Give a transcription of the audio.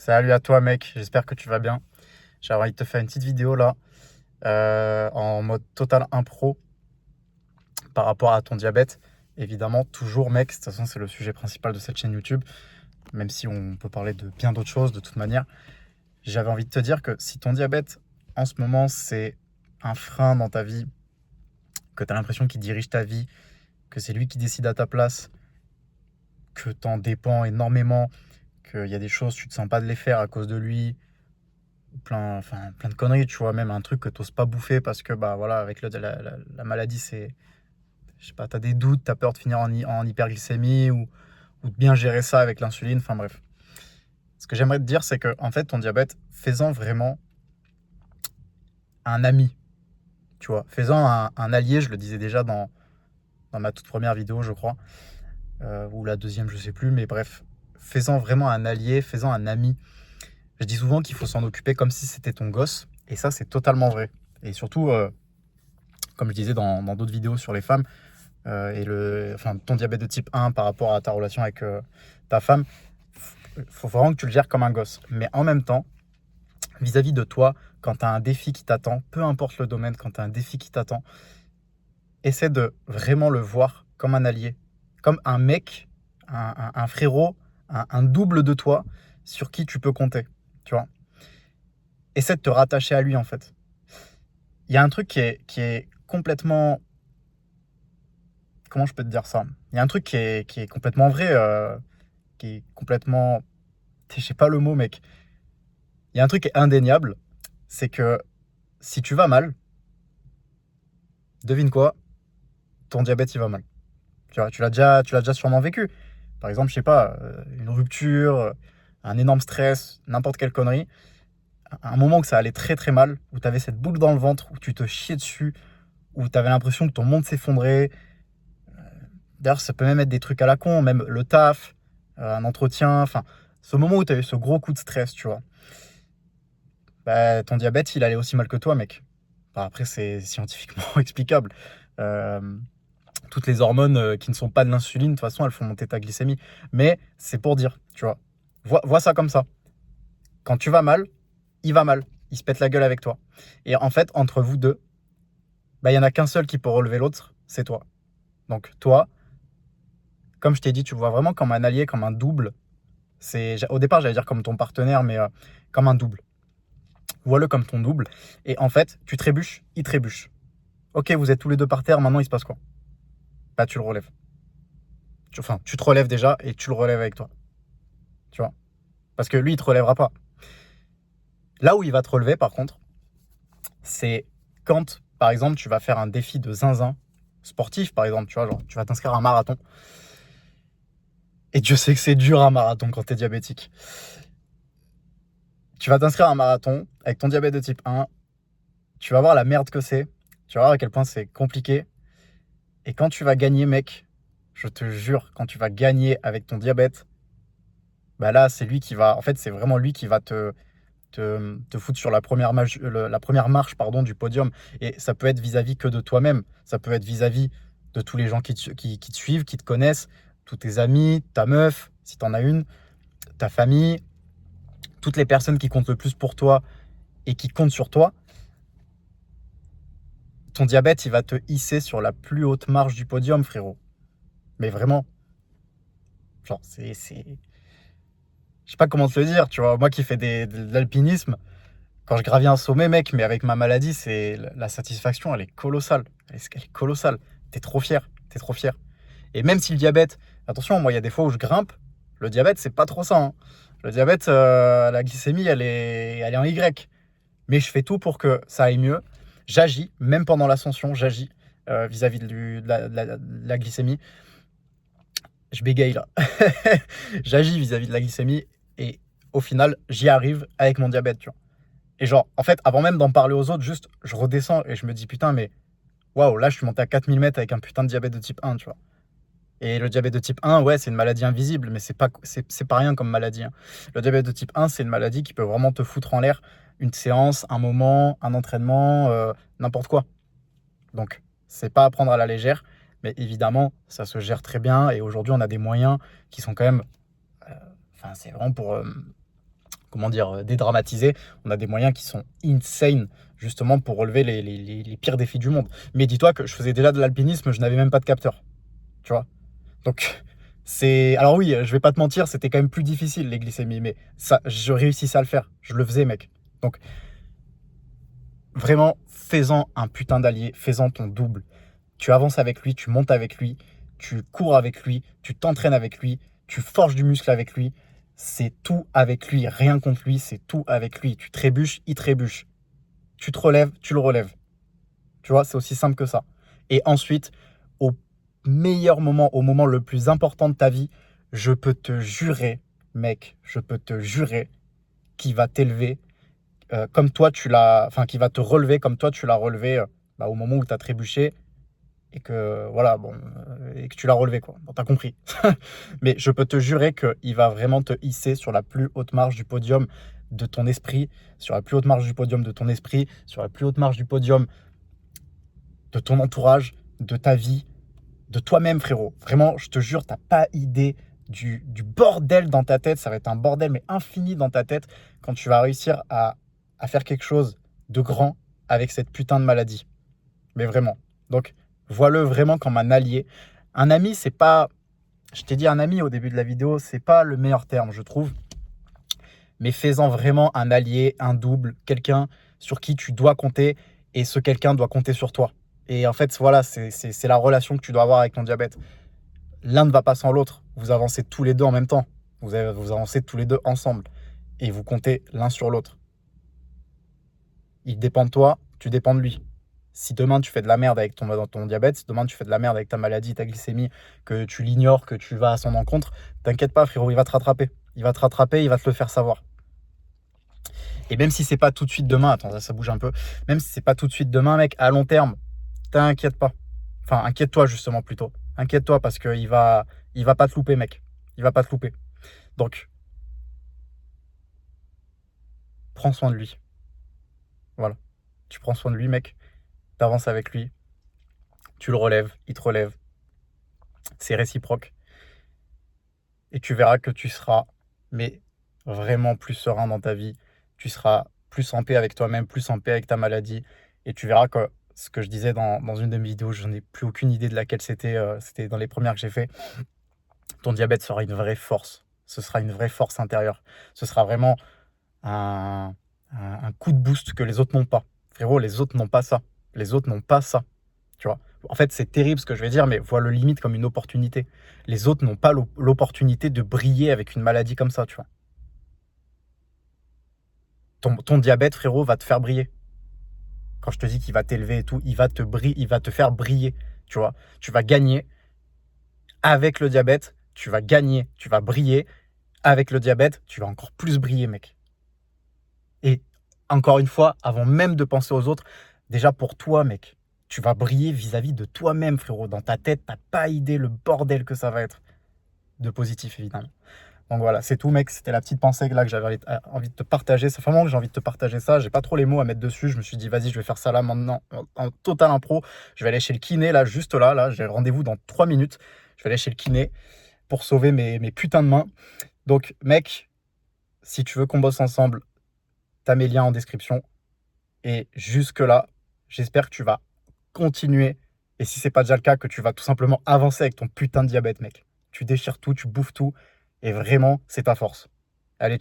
Salut à toi mec, j'espère que tu vas bien. J'ai envie de te faire une petite vidéo là, en mode total impro par rapport à ton diabète. Évidemment, toujours mec, de toute façon c'est le sujet principal de cette chaîne YouTube, même si on peut parler de bien d'autres choses de toute manière. J'avais envie de te dire que si ton diabète en ce moment c'est un frein dans ta vie, que tu as l'impression qu'il dirige ta vie, que c'est lui qui décide à ta place, que t'en dépends énormément, qu'il y a des choses tu te sens pas de les faire à cause de lui, plein de conneries, tu vois, même un truc que tu oses pas bouffer parce que, bah voilà, avec la maladie, c'est, je sais pas, t'as des doutes, t'as peur de finir en hyperglycémie ou de bien gérer ça avec l'insuline, enfin bref. Ce que j'aimerais te dire, c'est que, en fait, ton diabète, fais-en vraiment un ami, tu vois, fais-en un allié, je le disais déjà dans ma toute première vidéo, je crois, ou la deuxième, je sais plus, mais bref, fais-en vraiment un allié, fais-en un ami. Je dis souvent qu'il faut s'en occuper comme si c'était ton gosse, et ça, c'est totalement vrai. Et surtout, comme je disais dans d'autres vidéos sur les femmes, ton diabète de type 1 par rapport à ta relation avec ta femme, il faut vraiment que tu le gères comme un gosse. Mais en même temps, vis-à-vis de toi, quand tu as un défi qui t'attend, peu importe le domaine, quand tu as un défi qui t'attend, essaie de vraiment le voir comme un allié, comme un mec, un frérot, un double de toi sur qui tu peux compter. Tu vois, essaie de te rattacher à lui en fait. Il y a un truc qui est complètement. Comment je peux te dire ça? Il y a un truc qui est complètement vrai, qui est complètement. Je sais pas le mot, mec. Il y a un truc qui est indéniable, c'est que si tu vas mal, devine quoi? Ton diabète, il va mal. Tu vois, tu l'as déjà sûrement vécu. Par exemple, je sais pas, une rupture, un énorme stress, n'importe quelle connerie. Un moment où ça allait très très mal, où tu avais cette boule dans le ventre, où tu te chiais dessus, où tu avais l'impression que ton monde s'effondrait. D'ailleurs, ça peut même être des trucs à la con, même le taf, un entretien, enfin, ce moment où tu as eu ce gros coup de stress, tu vois. Bah, ton diabète, il allait aussi mal que toi, mec. Enfin, après, c'est scientifiquement explicable. Euh, Toutes les hormones qui ne sont pas de l'insuline, de toute façon, elles font monter ta glycémie. Mais c'est pour dire, tu vois. Vois ça comme ça. Quand tu vas mal, il va mal. Il se pète la gueule avec toi. Et en fait, entre vous deux, bah, il n'y en a qu'un seul qui peut relever l'autre, c'est toi. Donc, toi, comme je t'ai dit, tu le vois vraiment comme un allié, comme un double. Au départ, j'allais dire comme ton partenaire, mais comme un double. Vois-le comme ton double. Et en fait, tu trébuches, il trébuche. Ok, vous êtes tous les deux par terre, maintenant il se passe quoi? Bah, tu le relèves. Enfin, tu te relèves déjà et tu le relèves avec toi. Tu vois? Parce que lui, il te relèvera pas. Là où il va te relever, par contre, c'est quand, par exemple, tu vas faire un défi de zinzin sportif, par exemple, tu vois, genre, tu vas t'inscrire à un marathon. Et Dieu sait que c'est dur un marathon quand t'es diabétique. Tu vas t'inscrire à un marathon avec ton diabète de type 1. Tu vas voir la merde que c'est. Tu vas voir à quel point c'est compliqué. Et quand tu vas gagner, mec, je te jure, quand tu vas gagner avec ton diabète, bah là, c'est lui qui va. En fait, c'est vraiment lui qui va te foutre sur la première marche pardon, du podium. Et ça peut être vis-à-vis que de toi-même. Ça peut être vis-à-vis de tous les gens qui te suivent, qui te connaissent, tous tes amis, ta meuf, si tu en as une, ta famille, toutes les personnes qui comptent le plus pour toi et qui comptent sur toi. Ton diabète, il va te hisser sur la plus haute marche du podium, frérot. Mais vraiment, genre, je sais pas comment te le dire, tu vois. Moi qui fais de l'alpinisme, quand je gravis un sommet, mec, mais avec ma maladie, c'est la satisfaction, elle est colossale. Elle est colossale. T'es trop fier. T'es trop fier. Et même si le diabète, attention, moi, il y a des fois où je grimpe, le diabète, c'est pas trop ça, hein. Le diabète, la glycémie, elle est en Y. Mais je fais tout pour que ça aille mieux. J'agis, même pendant l'ascension, j'agis vis-à-vis de la glycémie. Je bégaye là. J'agis vis-à-vis de la glycémie et au final, j'y arrive avec mon diabète, tu vois. Et genre, en fait, avant même d'en parler aux autres, juste, je redescends et je me dis, putain, mais waouh, là, je suis monté à 4000 mètres avec un putain de diabète de type 1, tu vois. Et le diabète de type 1, ouais, c'est une maladie invisible, mais c'est pas rien comme maladie, hein. Le diabète de type 1, c'est une maladie qui peut vraiment te foutre en l'air une séance, un moment, un entraînement, n'importe quoi. Donc, c'est pas à prendre à la légère, mais évidemment, ça se gère très bien. Et aujourd'hui, on a des moyens qui sont quand même. euh, Enfin, c'est vraiment comment dire, dédramatiser. On a des moyens qui sont insane, justement, pour relever les pires défis du monde. Mais dis-toi que je faisais déjà de l'alpinisme, je n'avais même pas de capteur, tu vois. Donc, c'est... Alors oui, je vais pas te mentir, c'était quand même plus difficile, les glycémies, mais ça, je réussissais à le faire. Je le faisais, mec. Donc, vraiment, fais-en un putain d'allié, fais-en ton double. Tu avances avec lui, tu montes avec lui, tu cours avec lui, tu t'entraînes avec lui, tu forges du muscle avec lui. C'est tout avec lui, rien contre lui, c'est tout avec lui. Tu trébuches, il trébuche. Tu te relèves, tu le relèves. Tu vois, c'est aussi simple que ça. Et ensuite, au meilleur moment, au moment le plus important de ta vie, je peux te jurer, mec, je peux te jurer qu'il va t'élever comme toi tu l'as, enfin, qu'il va te relever comme toi tu l'as relevé au moment où tu as trébuché et que voilà, bon, et que tu l'as relevé, quoi. Bon, t'as compris. Mais je peux te jurer qu'il va vraiment te hisser sur la plus haute marge du podium de ton esprit, sur la plus haute marge du podium de ton esprit, sur la plus haute marge du podium de ton entourage, de ta vie, de toi-même, frérot. Vraiment, je te jure, t'as pas idée du bordel dans ta tête. Ça va être un bordel, mais infini dans ta tête quand tu vas réussir à faire quelque chose de grand avec cette putain de maladie. Mais vraiment. Donc, vois-le vraiment comme un allié. Un ami, c'est pas... Je t'ai dit un ami au début de la vidéo, c'est pas le meilleur terme, je trouve. Mais fais-en vraiment un allié, un double, quelqu'un sur qui tu dois compter et ce quelqu'un doit compter sur toi. Et en fait, voilà, c'est la relation que tu dois avoir avec ton diabète. L'un ne va pas sans l'autre. Vous avancez tous les deux en même temps. Vous avancez tous les deux ensemble. Et vous comptez l'un sur l'autre. Il dépend de toi, tu dépends de lui. Si demain tu fais de la merde avec ton diabète, si demain tu fais de la merde avec ta maladie, ta glycémie, que tu l'ignores, que tu vas à son encontre, t'inquiète pas, frérot, il va te rattraper. Il va te rattraper, il va te le faire savoir. Et même si c'est pas tout de suite demain, attends, ça bouge un peu, même si c'est pas tout de suite demain, mec, à long terme, t'inquiète pas. Enfin, inquiète-toi justement plutôt. Inquiète-toi parce qu'il va pas te louper, mec. Il va pas te louper. Donc, prends soin de lui. Voilà. Tu prends soin de lui, mec. T'avances avec lui. Tu le relèves, il te relève. C'est réciproque. Et tu verras que tu seras, mais vraiment plus serein dans ta vie. Tu seras plus en paix avec toi-même, plus en paix avec ta maladie. Et tu verras que ce que je disais dans une de mes vidéos, je n'ai plus aucune idée de laquelle c'était. C'était dans les premières que j'ai fait. Ton diabète sera une vraie force. Ce sera une vraie force intérieure. Ce sera vraiment un coup de boost que les autres n'ont pas. Frérot, les autres n'ont pas ça. Les autres n'ont pas ça. Tu vois. En fait, c'est terrible ce que je vais dire, mais vois le limite comme une opportunité. Les autres n'ont pas l'opportunité de briller avec une maladie comme ça, tu vois. Ton diabète, frérot, va te faire briller. Quand je te dis qu'il va t'élever et tout, il va te faire briller, tu vois. Tu vas gagner avec le diabète, tu vas gagner, tu vas briller. Avec le diabète, tu vas encore plus briller, mec. Et encore une fois, avant même de penser aux autres, déjà pour toi, mec, tu vas briller vis-à-vis de toi-même, frérot. Dans ta tête, t'as pas idée le bordel que ça va être. De positif, évidemment. Donc voilà, c'est tout, mec. C'était la petite pensée là que j'avais envie de te partager. Ça fait vraiment que j'ai envie de te partager ça. J'ai pas trop les mots à mettre dessus. Je me suis dit, vas-y, je vais faire ça là maintenant, en total impro. Je vais aller chez le kiné, là, juste là. Là, j'ai rendez-vous dans 3 minutes. Je vais aller chez le kiné pour sauver mes putains de mains. Donc, mec, si tu veux qu'on bosse ensemble, t'as mes liens en description. Et jusque-là, j'espère que tu vas continuer. Et si c'est pas déjà le cas, que tu vas tout simplement avancer avec ton putain de diabète, mec. Tu déchires tout, tu bouffes tout. Et vraiment, c'est ta force.